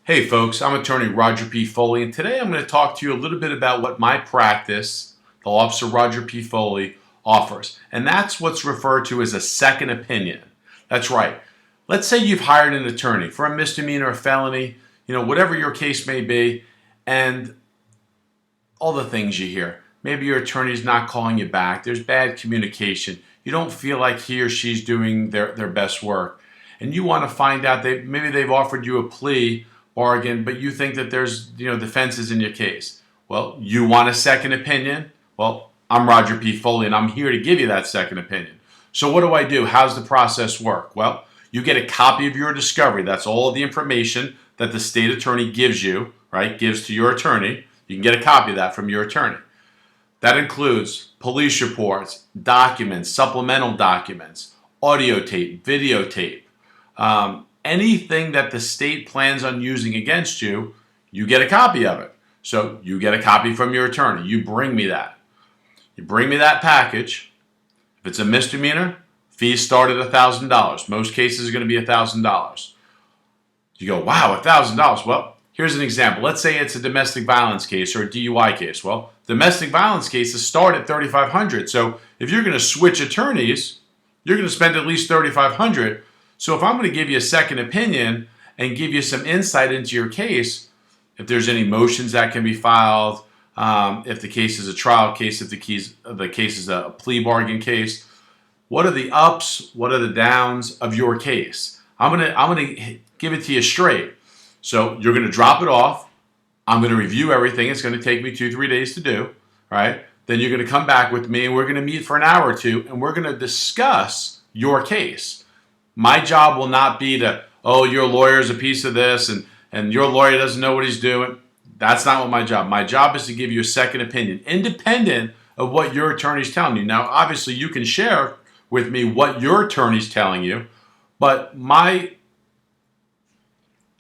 Hey folks, I'm attorney Roger P. Foley, and today I'm going to talk to you a little bit about what my practice, the Law Officer Roger P. Foley, offers. And that's what's referred to as a second opinion. That's right. Let's say you've hired an attorney for a misdemeanor or felony, whatever your case may be, and all the things you hear. Maybe your attorney's not calling you back. There's bad communication. You don't feel like he or she's doing their best work. And you want to find out, maybe they've offered you a plea bargain, but you think that there's defenses in your case. Well, you want a second opinion? Well, I'm Roger P. Foley, and I'm here to give you that second opinion. So what do? How's the process work? Well, you get a copy of your discovery. That's all of the information that the state attorney gives you, right? Gives to your attorney. You can get a copy of that from your attorney. That includes police reports, documents, supplemental documents, audio tape, videotape, anything that the state plans on using against you, you get a copy of it. So you get a copy from your attorney. You bring me that. You bring me that package. If it's a misdemeanor, fees start at $1,000. Most cases are going to be $1,000. You go, wow, $1,000. Well, here's an example. Let's say it's a domestic violence case or a DUI case. Well, domestic violence cases start at $3,500. So if you're going to switch attorneys, you're going to spend at least $3,500. So if I'm going to give you a second opinion and give you some insight into your case, if there's any motions that can be filed, if the case is a trial case, if the case is a plea bargain case, what are the ups, what are the downs of your case? I'm gonna give it to you straight. So you're going to drop it off. I'm going to review everything. It's going to take me 2-3 days to do, right? Then you're going to come back with me and we're going to meet for an hour or two and we're going to discuss your case. My job will not be to, oh, your lawyer's a piece of this and your lawyer doesn't know what he's doing. That's not what my job. My job is to give you a second opinion, independent of what your attorney's telling you. Now, obviously, you can share with me what your attorney's telling you, but my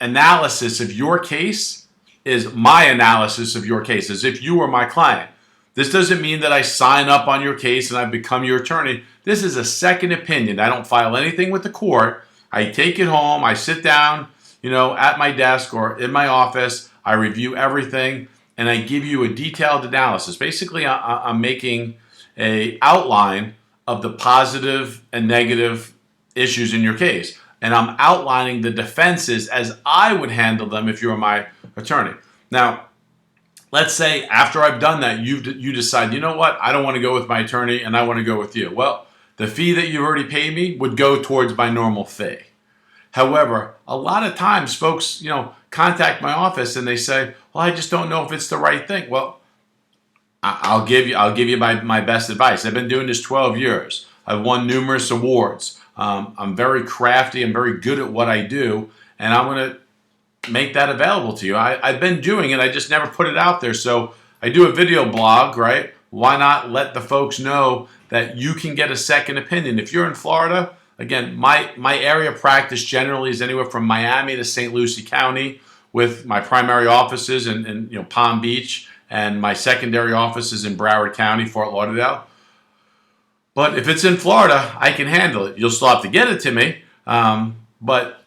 analysis of your case is my analysis of your case, as if you were my client. This doesn't mean that I sign up on your case and I become your attorney. This is a second opinion. I don't file anything with the court. I take it home. I sit down, at my desk or in my office. I review everything and I give you a detailed analysis. Basically, I'm making an outline of the positive and negative issues in your case. And I'm outlining the defenses as I would handle them if you were my attorney. Now, let's say after I've done that, you decide, you know what, I don't want to go with my attorney and I want to go with you. Well, the fee that you already paid me would go towards my normal fee. However, a lot of times folks, contact my office and they say, well, I just don't know if it's the right thing. Well, I'll give you my best advice. I've been doing this 12 years. I've won numerous awards. I'm very crafty and very good at what I do, and I'm going to make that available to you. I've been doing it. I just never put it out there. So I do a video blog, right? Why not let the folks know that you can get a second opinion? If you're in Florida, again, my area of practice generally is anywhere from Miami to St. Lucie County, with my primary offices in Palm Beach, and my secondary offices in Broward County, Fort Lauderdale. But if it's in Florida, I can handle it. You'll still have to get it to me, but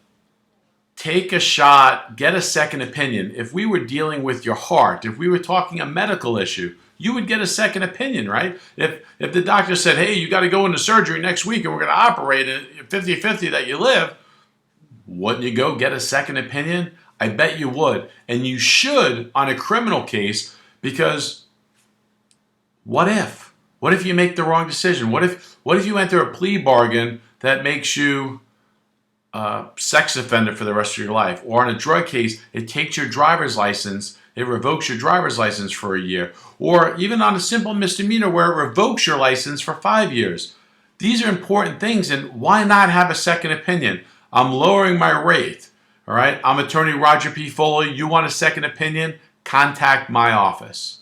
take a shot, get a second opinion. If we were dealing with your heart, if we were talking a medical issue, you would get a second opinion, right? If the doctor said, hey, you got to go into surgery next week and we're going to operate it 50-50 that you live, wouldn't you go get a second opinion? I bet you would. And you should on a criminal case, because what if? What if you make the wrong decision? What if you enter a plea bargain that makes you a sex offender for the rest of your life? Or in a drug case, it takes your driver's license, it revokes your driver's license for a year. Or even on a simple misdemeanor where it revokes your license for 5 years. These are important things, and why not have a second opinion? I'm lowering my rate, all right? I'm attorney Roger P. Foley. You want a second opinion? Contact my office.